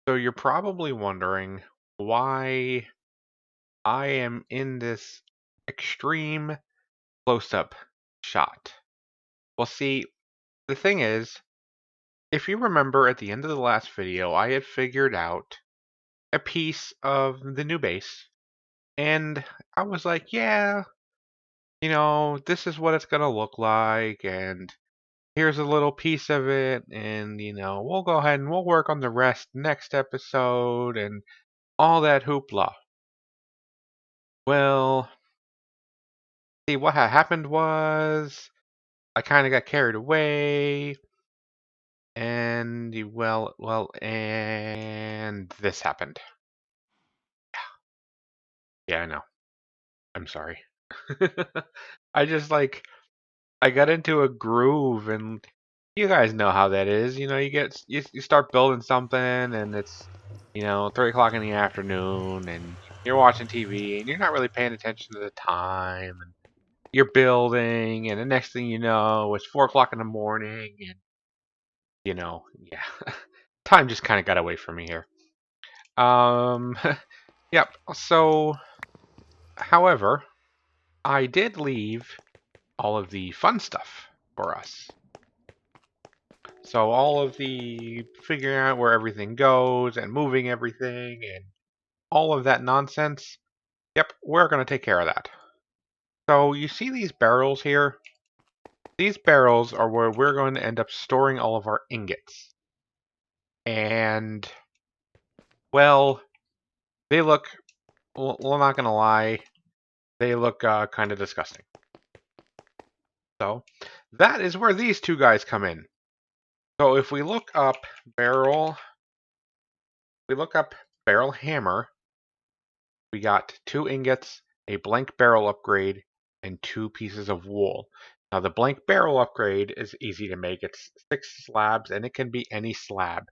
So you're probably wondering why I am in this extreme close-up shot. Well, see, the thing is, if you remember at the end of the last video, I had figured out a piece of the new base, and I was like, yeah, this is what it's gonna look like, and here's a little piece of it, and we'll go ahead and we'll work on the rest next episode, and all that hoopla. Well, see, what had happened was I kind of got carried away, and and this happened. Yeah, I know. I'm sorry. I just I got into a groove, and you guys know how that is. You start building something, and it's 3 o'clock in the afternoon, and you're watching TV, and you're not really paying attention to the time, and you're building, and the next thing you know, it's 4 o'clock in the morning, and yeah, time just kind of got away from me here. Um, yep. So, however, I did leave all of the fun stuff for us. So all of the figuring out where everything goes and moving everything and all of that nonsense, yep, we're going to take care of that. So you see these barrels here? These barrels are where we're going to end up storing all of our ingots. And, well, they look, we're not going to lie, they look kind of disgusting. So that is where these two guys come in. So if we look up barrel hammer, we got 2 ingots, a blank barrel upgrade, and 2 pieces of wool. Now the blank barrel upgrade is easy to make. It's 6 slabs, and it can be any slab.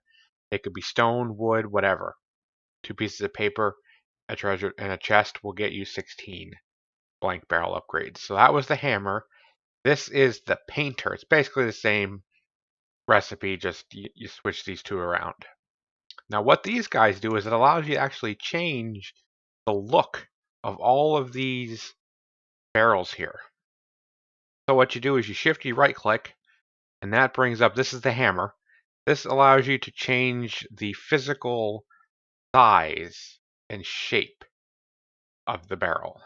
It could be stone, wood, whatever. 2 pieces of paper, a treasure, and a chest will get you 16 blank barrel upgrades. So that was the hammer. This is the painter. It's basically the same recipe, just you switch these two around. Now what these guys do is it allows you to actually change the look of all of these barrels here. So what you do is you shift, you right click, and that brings up, this is the hammer. This allows you to change the physical size and shape of the barrel.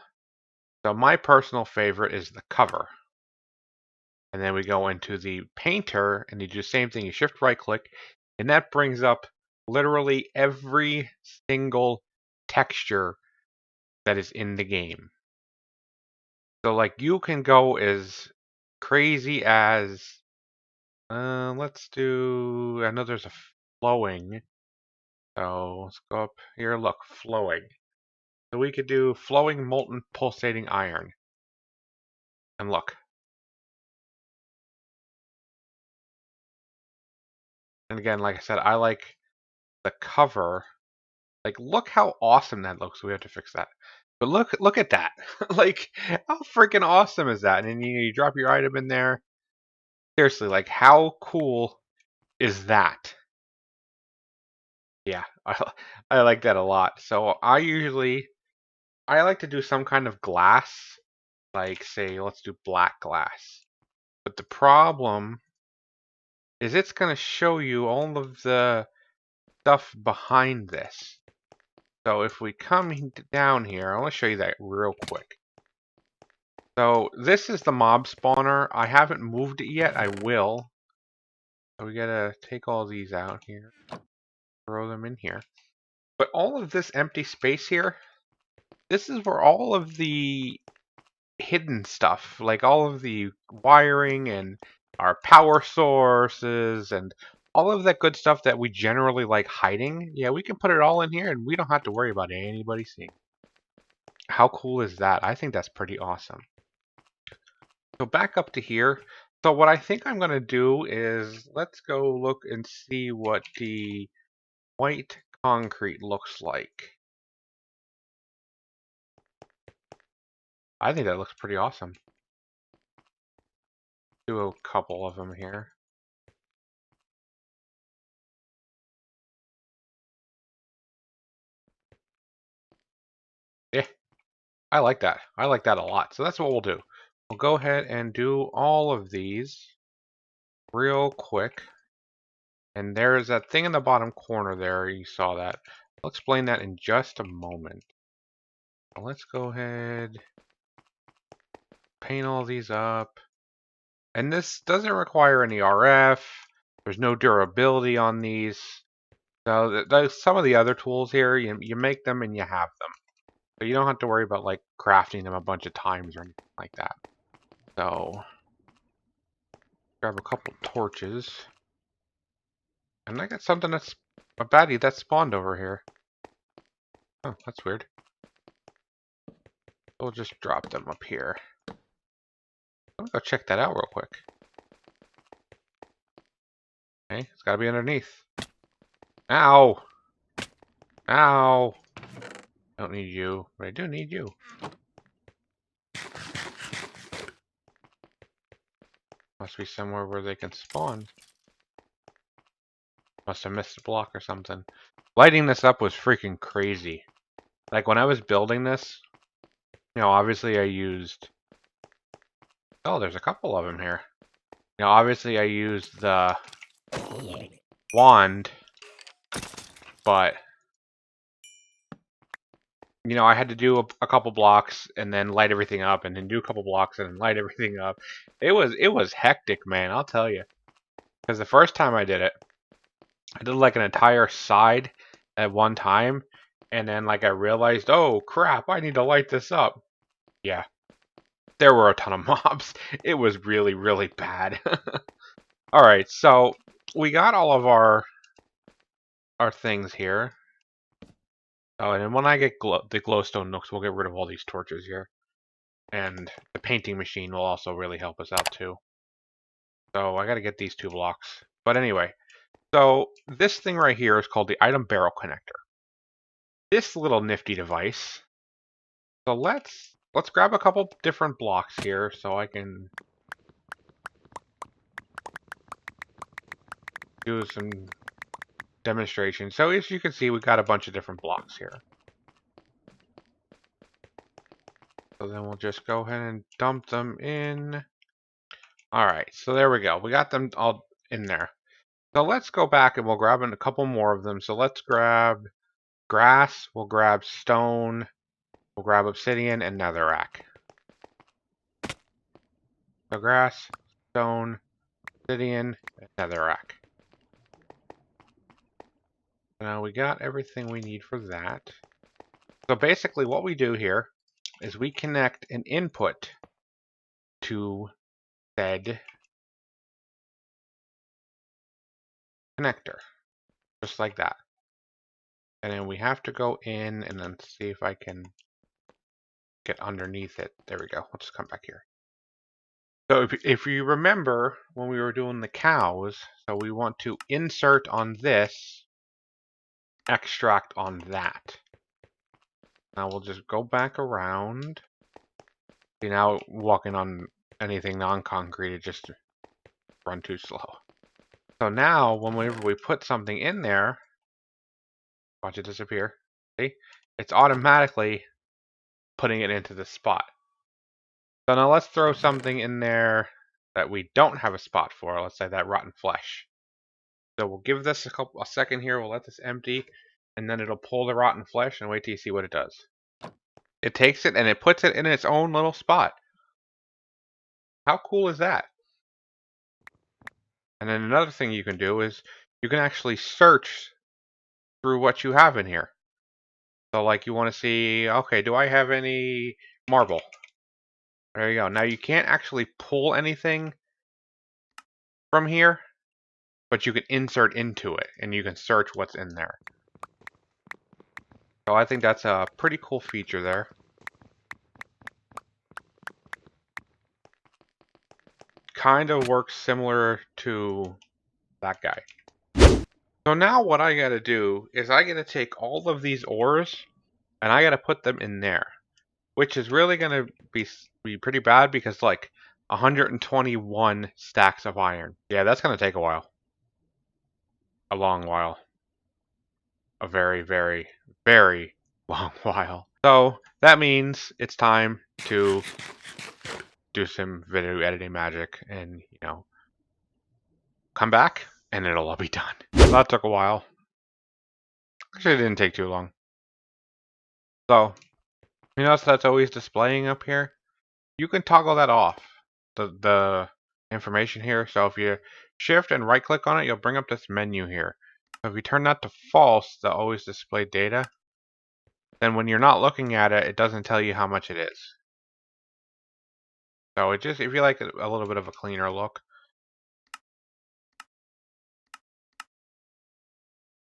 So my personal favorite is the cover. And then we go into the painter and you do the same thing. You shift right click, and that brings up literally every single texture that is in the game. So you can go as crazy as let's do, I know there's a flowing. So let's go up here, look, flowing. So we could do flowing molten pulsating iron. And look. And again, like I said, I like the cover. Look how awesome that looks. We have to fix that. But look at that. How freaking awesome is that? And then you drop your item in there. Seriously, how cool is that? Yeah, I like that a lot. So I like to do some kind of glass, say let's do black glass. But the problem is it's going to show you all of the stuff behind this. So if we come down here, I want to show you that real quick. So this is the mob spawner. I haven't moved it yet. I will. So we gotta take all these out here, throw them in here. But all of this empty space here, this is where all of the hidden stuff, like all of the wiring and our power sources and all of that good stuff that we generally like hiding, yeah, we can put it all in here and we don't have to worry about anybody seeing. How cool is that? I think that's pretty awesome. So back up to here. So what I think I'm going to do is let's go look and see what the white concrete looks like. I think that looks pretty awesome. Do a couple of them here. I like that. I like that a lot. So that's what we'll do. We'll go ahead and do all of these real quick. And there's that thing in the bottom corner there. You saw that. I'll explain that in just a moment. Let's go ahead, paint all these up. And this doesn't require any RF. There's no durability on these. So some of the other tools here, you make them and you have them. So you don't have to worry about like crafting them a bunch of times or anything like that. So grab a couple torches. And I got something that's a baddie that spawned over here. Oh, that's weird. We'll just drop them up here. Let me go check that out real quick. Okay, it's gotta be underneath. Ow! Ow! I don't need you, but I do need you. Must be somewhere where they can spawn. Must have missed a block or something. Lighting this up was freaking crazy. Like when I was building this, obviously I used... Oh, there's a couple of them here. Obviously I used the wand, but I had to do a couple blocks and then light everything up, and then do a couple blocks and then light everything up. It was hectic, man, I'll tell you. Because the first time I did it, I did like an entire side at one time, and then like I realized, oh crap, I need to light this up. Yeah. There were a ton of mobs. It was really, really bad. Alright, so we got all of our things here. Oh, and then when I get the glowstone nooks, we'll get rid of all these torches here. And the painting machine will also really help us out too. So I gotta get these 2 blocks. But anyway, so this thing right here is called the item barrel connector. This little nifty device. So let's grab a couple different blocks here so I can do some demonstration. So as you can see, we've got a bunch of different blocks here. So then we'll just go ahead and dump them in. Alright, so there we go. We got them all in there. So let's go back and we'll grab a couple more of them. So let's grab grass, we'll grab stone, we'll grab obsidian, and netherrack. So grass, stone, obsidian, and netherrack. Now we got everything we need for that. So basically what we do here is we connect an input to said connector, just like that. And then we have to go in and then see if I can get underneath it. There we go. Let's come back here. So if you remember when we were doing the cows, so we want to insert on this, extract on that. Now we'll just go back around. See, now walking on anything non-concrete, it just run too slow. So now, whenever we put something in there, watch it disappear. See? It's automatically putting it into the spot. So now let's throw something in there that we don't have a spot for. Let's say that rotten flesh. So we'll give this a second here. We'll let this empty, and then it'll pull the rotten flesh, and wait till you see what it does. It takes it and it puts it in its own little spot. How cool is that? And then another thing you can do is you can actually search through what you have in here. So like you want to see, okay, do I have any marble? There you go. Now you can't actually pull anything from here, but you can insert into it and you can search what's in there. So I think that's a pretty cool feature there. Kind of works similar to that guy. So now what I gotta do is I gotta take all of these ores and I gotta put them in there, which is really gonna be pretty bad because like 121 stacks of iron. Yeah, that's gonna take a while. A long while. A very, very, very long while. So that means it's time to do some video editing magic and, come back and it'll all be done. So that took a while. Actually, it didn't take too long. So, you notice that's always displaying up here? You can toggle that off, the information here. So if you shift and right click on it, you'll bring up this menu here. So if you turn that to false, the always display data, then when you're not looking at it, it doesn't tell you how much it is. So it just, if you like a little bit of a cleaner look.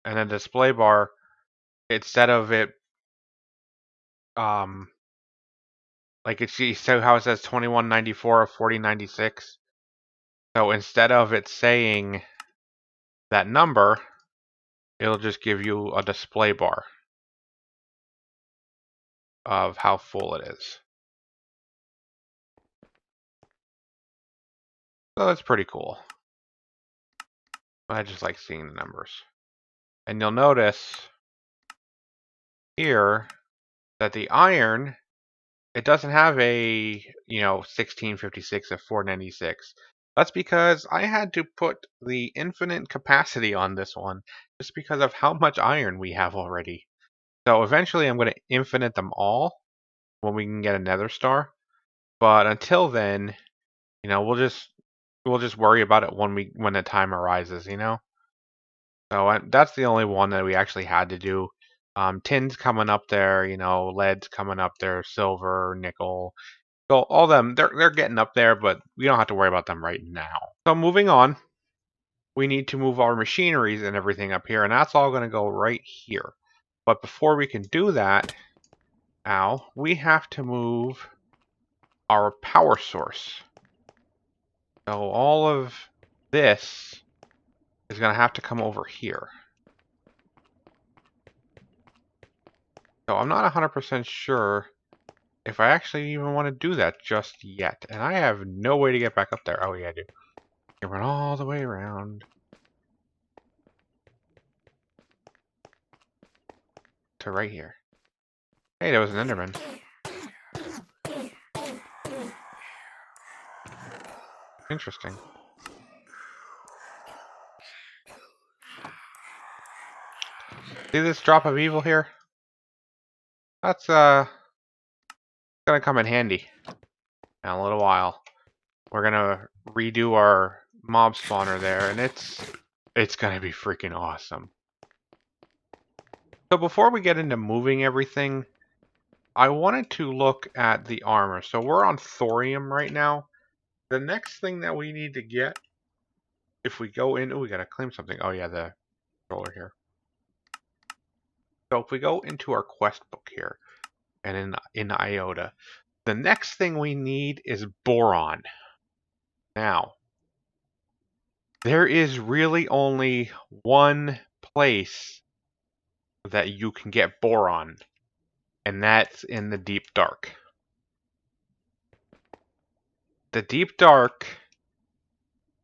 And the display bar, instead of it, like so how it says 2194 or 4096. So instead of it saying that number, it'll just give you a display bar of how full it is. So that's pretty cool. I just like seeing the numbers. And you'll notice here that the iron, it doesn't have a, 1656 of 496. That's because I had to put the infinite capacity on this one just because of how much iron we have already. So eventually I'm going to infinite them all when we can get a nether star. But until then, we'll just worry about it when the time arises, So that's the only one that we actually had to do. Tin's coming up there, lead's coming up there, silver, nickel. So all them, they're getting up there, but we don't have to worry about them right now. So moving on, we need to move our machineries and everything up here, and that's all going to go right here. But before we can do that, we have to move our power source. So all of this is going to have to come over here. So I'm not 100% sure if I actually even want to do that just yet. And I have no way to get back up there. Oh yeah, I do. You run all the way around to right here. Hey, there was an Enderman. Interesting. See this drop of evil here? That's gonna come in handy in a little while. We're gonna redo our mob spawner there, and it's gonna be freaking awesome. So before we get into moving everything, I wanted to look at the armor. So we're on thorium right now. The next thing that we need to get, if we go in, we gotta claim something. Oh yeah, the controller here. So if we go into our quest book here, and in Iota, the next thing we need is boron. Now, there is really only one place that you can get boron, and that's in the deep dark. The deep dark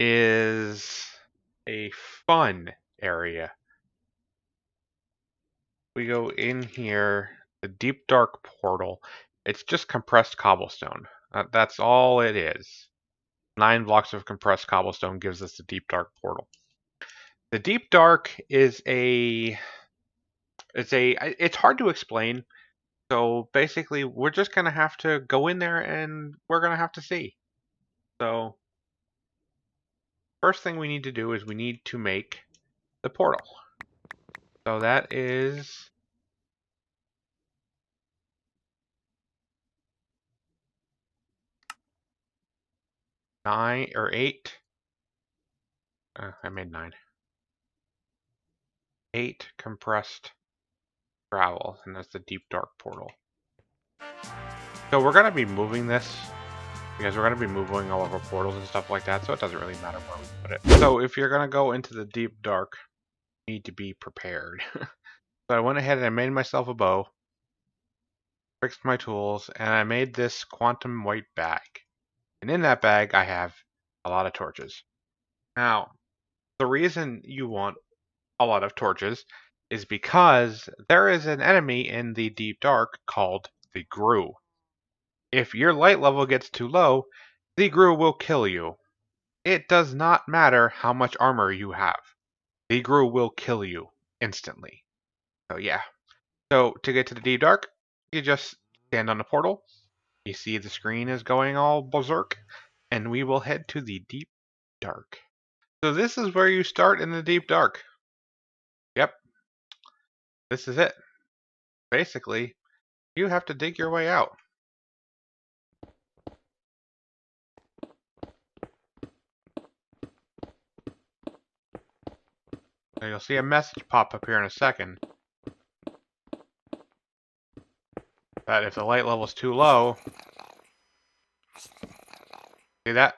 is a fun area. We go in here, the deep dark portal. It's just compressed cobblestone. That's all it is. 9 blocks of compressed cobblestone gives us the deep dark portal. The deep dark is it's hard to explain. So basically, we're just gonna have to go in there and we're gonna have to see. So first thing we need to do is we need to make the portal. So that is 9 or 8. I made 9. 8 compressed gravel, and that's the deep dark portal. So we're gonna be moving this because we're gonna be moving all of our portals and stuff like that. So it doesn't really matter where we put it. So if you're gonna go into the deep dark, you need to be prepared. So I went ahead and I made myself a bow, fixed my tools, and I made this quantum white bag. And in that bag, I have a lot of torches. Now, the reason you want a lot of torches is because there is an enemy in the deep dark called the Grue. If your light level gets too low, the Grue will kill you. It does not matter how much armor you have. The Grue will kill you instantly. So yeah. So to get to the deep dark, you just stand on the portal. You see the screen is going all berserk, and we will head to the deep dark. So this is where you start in the deep dark. Yep, this is it. Basically, you have to dig your way out. So you'll see a message pop up here in a second. That if the light level is too low, see that?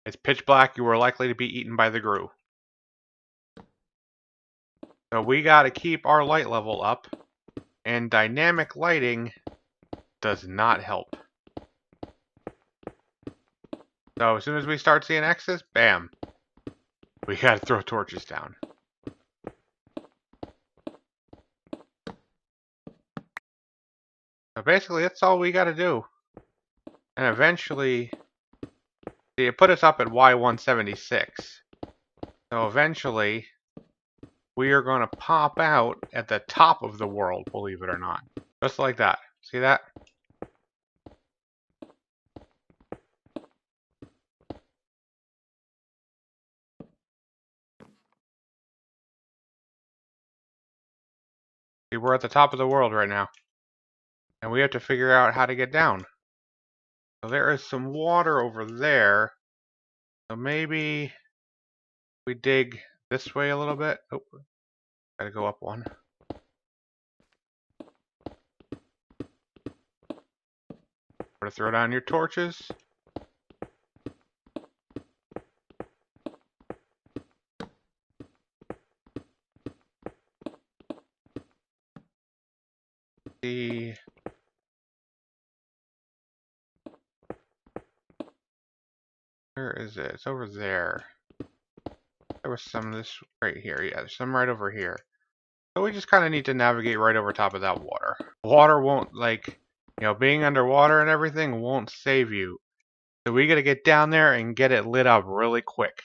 It's pitch black, you are likely to be eaten by the Grue. So we gotta keep our light level up, and dynamic lighting does not help. So as soon as we start seeing X's, bam, we gotta throw torches down. So basically, that's all we gotta do. And eventually, see, it put us up at Y176. So eventually, we are going to pop out at the top of the world, believe it or not. Just like that. See that? See, we're at the top of the world right now. And we have to figure out how to get down. So there is some water over there. So maybe we dig this way a little bit. Oh, gotta go up one. Gotta throw down your torches. See. Where is it? It's over there. There was some of this right here. Yeah, there's some right over here. So we just kind of need to navigate right over top of that water. Water won't, like, being underwater and everything won't save you. So we gotta get down there and get it lit up really quick.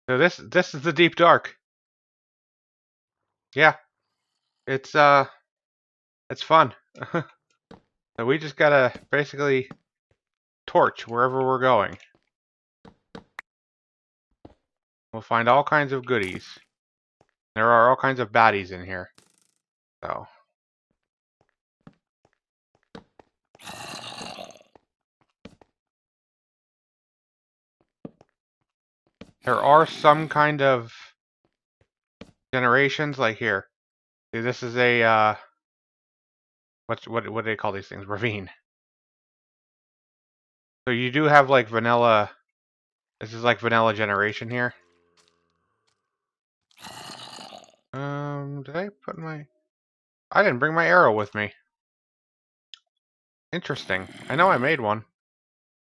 So this is the deep dark. Yeah. It's fun. So we just gotta basically torch wherever we're going. We'll find all kinds of goodies. There are all kinds of baddies in here. So there are some kind of generations like here. See, this is a what do they call these things? Ravine. So you do have like vanilla. This is like vanilla generation here. Did I put my... I didn't bring my arrow with me. Interesting. I know I made one.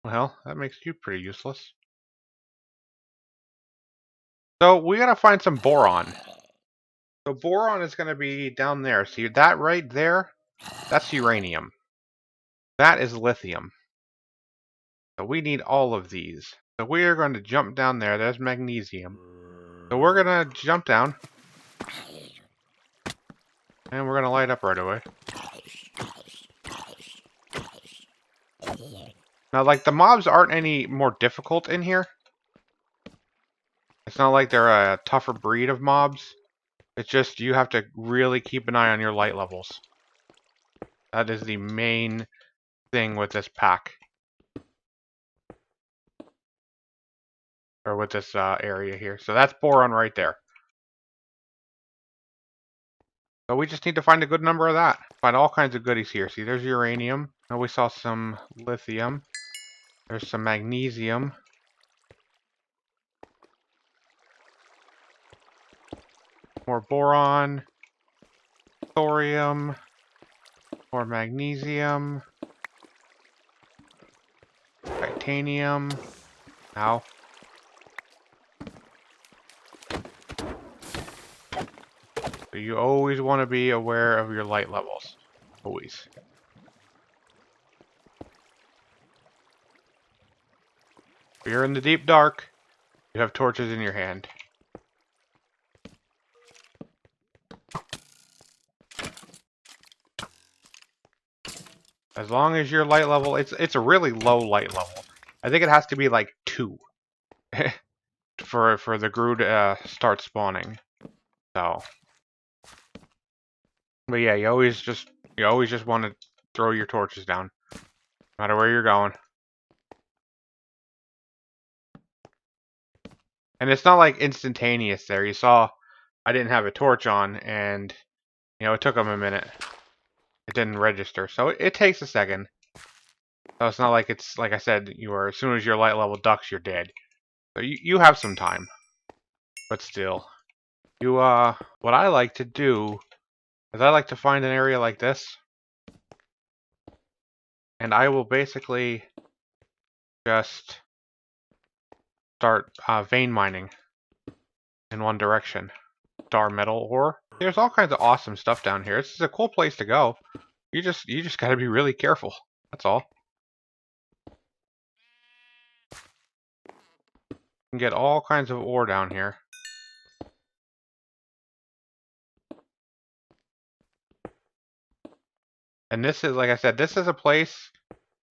Well, that makes you pretty useless. So we gotta find some boron. So boron is gonna be down there. See that right there? That's uranium. That is lithium. So we need all of these. So we are going to jump down there. There's magnesium. So we're gonna jump down. And we're gonna light up right away. Now, like, the mobs aren't any more difficult in here. It's not like they're a tougher breed of mobs. It's just you have to really keep an eye on your light levels. That is the main thing with this pack. Or with this area here. So that's boron right there. So we just need to find a good number of that. Find all kinds of goodies here. See, there's uranium. Now we saw some lithium. There's some magnesium. More boron. Thorium. More magnesium. titanium. Now. So you always want to be aware of your light levels. Always. If you're in the deep dark, you have torches in your hand. As long as your light level, it's a really low light level. I think it has to be like 2 for the Gru to start spawning. So, but yeah, you always just want to throw your torches down, no matter where you're going. And it's not like instantaneous there. You saw I didn't have a torch on, and it took them a minute. It didn't register, so it takes a second. So it's not like it's like I said, as soon as your light level ducks, you're dead. So you have some time, but still, what I like to do is I like to find an area like this, and I will basically just start vein mining in one direction. Star metal ore. There's all kinds of awesome stuff down here. This is a cool place to go. You just got to be really careful. That's all. You can get all kinds of ore down here. And this is, like I said, this is a place.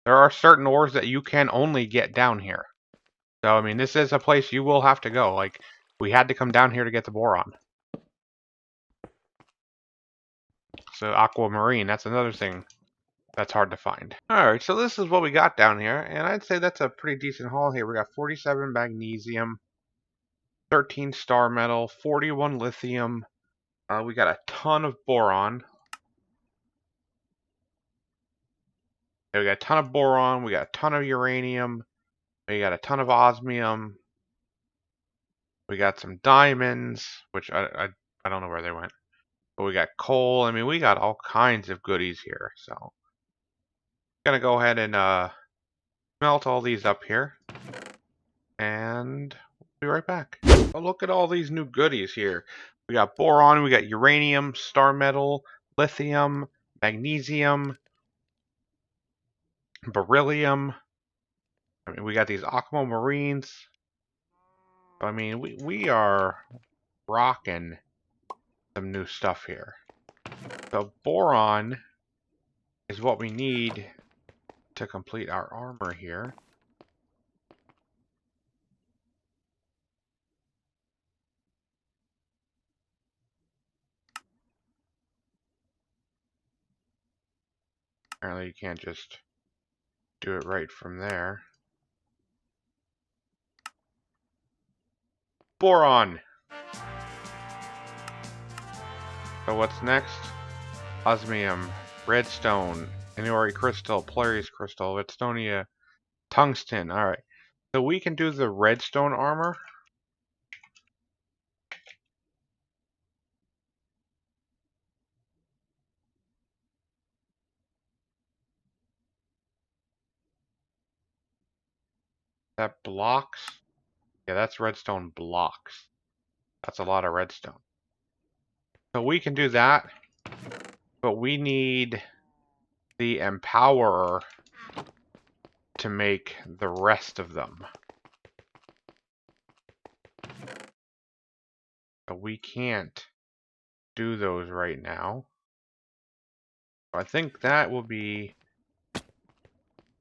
There are certain ores that you can only get down here. So, I mean, this is a place you will have to go. Like, we had to come down here to get the boron. So, aquamarine, that's another thing that's hard to find. Alright, so this is what we got down here. And I'd say that's a pretty decent haul here. We got 47 magnesium, 13 star metal, 41 lithium. We got a ton of boron. We got a ton of boron. We got a ton of uranium. We got a ton of osmium. We got some diamonds, which I don't know where they went. But we got coal. I mean, we got all kinds of goodies here. So, gonna go ahead and melt all these up here, and we'll be right back. Oh, look at all these new goodies here. We got boron. We got uranium, star metal, lithium, magnesium, beryllium. I mean, we got these aquamarines. I mean, we are rocking some new stuff here. So boron is what we need to complete our armor here. Apparently you can't just do it right from there. Boron! So what's next? Osmium, redstone, Inori crystal, Polaris crystal, redstonia, tungsten. Alright. So we can do the redstone armor. That blocks. Yeah, that's redstone blocks. That's a lot of redstone. So we can do that. But we need the empowerer to make the rest of them. But we can't do those right now. I think that will be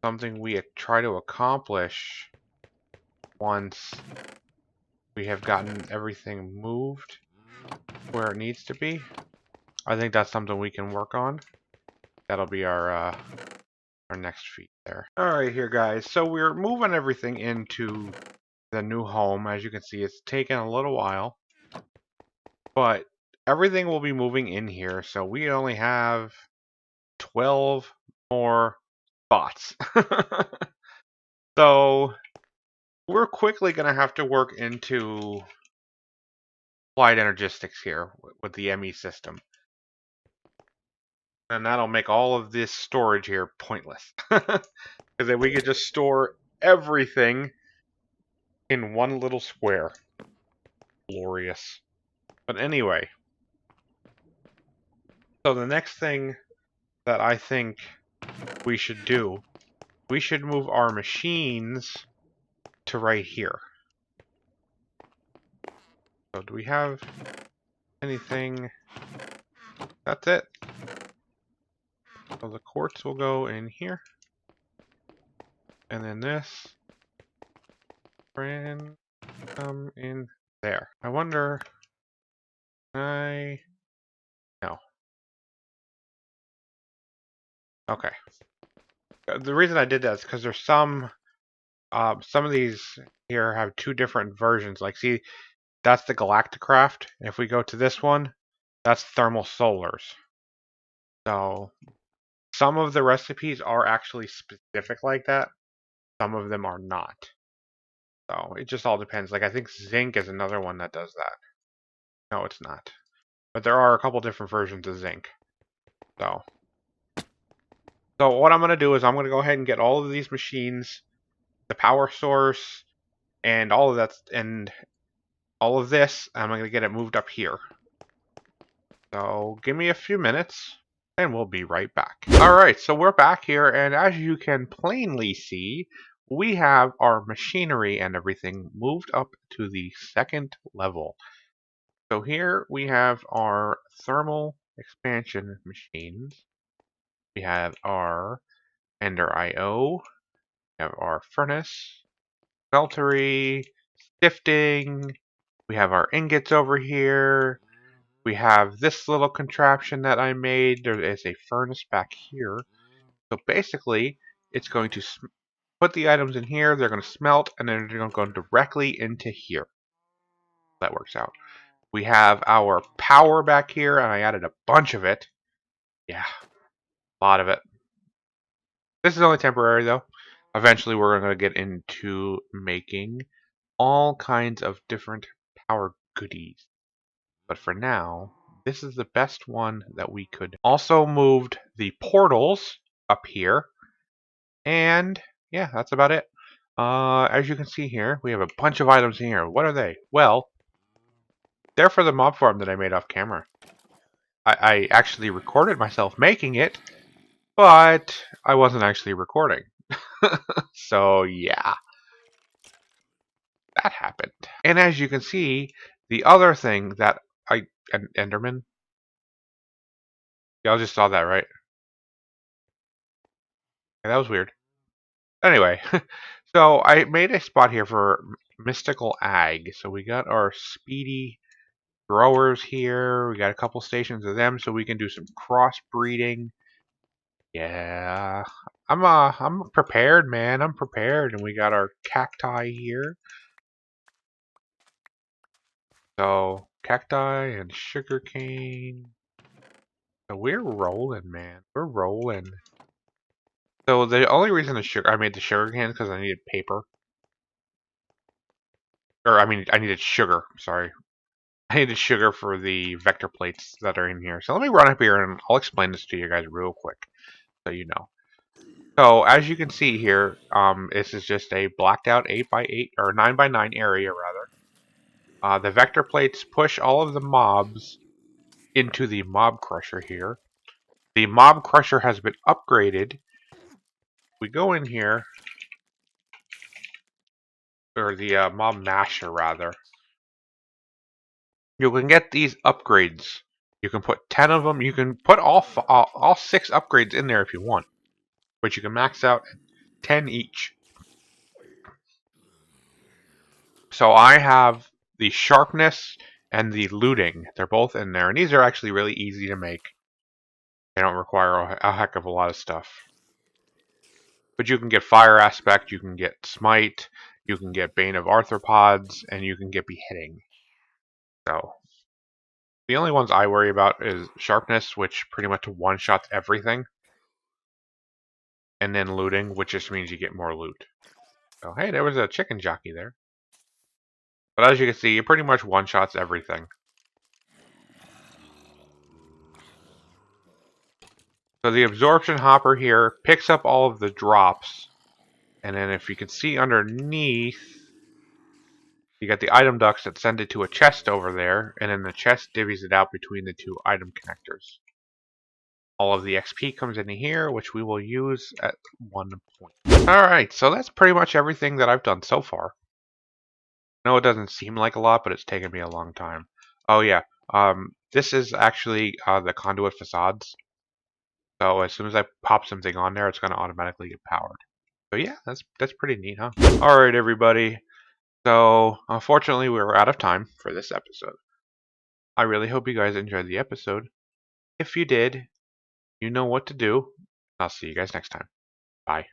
something we try to accomplish once we have gotten everything moved where it needs to be. I think that's something we can work on. That'll be our next feat there. Alright here guys, so we're moving everything into the new home. As you can see, it's taken a little while, but everything will be moving in here, so we only have 12 more spots. So we're quickly going to have to work into applied energistics here with the ME system. And that'll make all of this storage here pointless. Because then we could just store everything in one little square. Glorious. But anyway, so the next thing that I think we should do, we should move our machines to right here. So do we have anything? That's it. So the quartz will go in here. And then this can come in there. I wonder, no. Okay. The reason I did that is because there's some of these here have two different versions. Like, see, that's the Galacticraft. If we go to this one, that's thermal solars. So some of the recipes are actually specific like that. Some of them are not. So it just all depends. Like, I think zinc is another one that does that. No, it's not. But there are a couple different versions of zinc. So what I'm going to do is I'm going to go ahead and get all of these machines, the power source, and all of that, and all of this, I'm going to get it moved up here. So give me a few minutes, and we'll be right back. Alright, so we're back here, and as you can plainly see, we have our machinery and everything moved up to the second level. So here we have our thermal expansion machines. We have our Ender IO. We have our furnace, smeltery, sifting. We have our ingots over here. We have this little contraption that I made. There is a furnace back here. So basically, it's going to put the items in here. They're going to smelt, and then they're going to go directly into here. That works out. We have our power back here, and I added a bunch of it. Yeah, a lot of it. This is only temporary, though. Eventually, we're going to get into making all kinds of different power goodies. But for now, this is the best one that we could. Also moved the portals up here. And yeah, that's about it. As you can see here, we have a bunch of items in here. What are they? Well, they're for the mob farm that I made off camera. I actually recorded myself making it, but I wasn't actually recording. So yeah, that happened. And as you can see, the other thing that an Enderman. Y'all just saw that, right? Yeah, that was weird. Anyway, so I made a spot here for mystical ag. So we got our speedy growers here. We got a couple stations of them, so we can do some crossbreeding. Yeah, I'm prepared, man. I'm prepared, and we got our cacti here. So cacti and sugarcane. So we're rolling, man. We're rolling. So the only reason I made the sugarcane is because I needed paper. Or I mean, I needed sugar. Sorry, I needed sugar for the vector plates that are in here. So let me run up here and I'll explain this to you guys real quick, so you know. So as you can see here, this is just a blacked out 8x8 or 9x9 area rather. The vector plates push all of the mobs into the mob crusher here. The mob crusher has been upgraded. We go in here, or the mob masher rather. You can get these upgrades. You can put 10 of them. You can put all 6 upgrades in there if you want, but you can max out 10 each. So I have the sharpness and the looting. They're both in there, and these are actually really easy to make. They don't require a heck of a lot of stuff. But you can get fire aspect, you can get smite, you can get bane of arthropods, and you can get beheading. So the only ones I worry about is sharpness, which pretty much one-shots everything. And then looting, which just means you get more loot. So hey, there was a chicken jockey there. But as you can see, it pretty much one-shots everything. So the absorption hopper here picks up all of the drops And then if you can see underneath, you got the item ducts that send it to a chest over there, and then the chest divvies it out between the two item connectors. All of the XP comes into here, which we will use at one point. Alright, so that's pretty much everything that I've done so far. I know it doesn't seem like a lot, but it's taken me a long time. Oh yeah, this is actually the conduit facades. So as soon as I pop something on there, it's going to automatically get powered. So yeah, that's pretty neat, huh? Alright, everybody. So unfortunately, we were out of time for this episode. I really hope you guys enjoyed the episode. If you did, you know what to do. I'll see you guys next time. Bye.